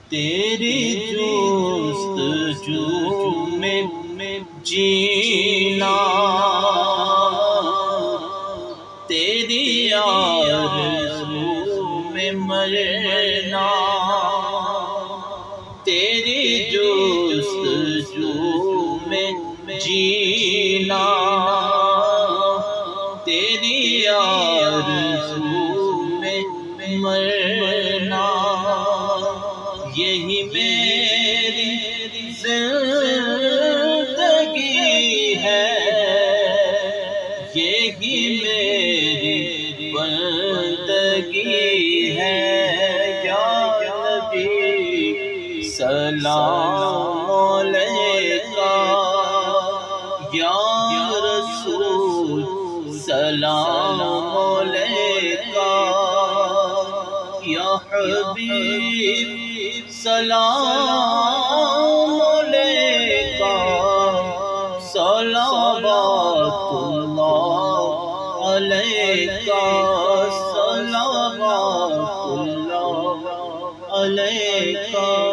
تیری جستجو میں جینا، تیری آرزو میں مرنا، تیری جستجو میں جینا، تیری آرزو میں مرنا، یہی میری زندگی ہے، یہی میری بندگی ہے۔ یا نبی سلام علیکہ، یا رسول سلام علیکہ، یا حبیب سلام علیکہ، صلوات اللہ علیکہ، صلوات اللہ علیکہ۔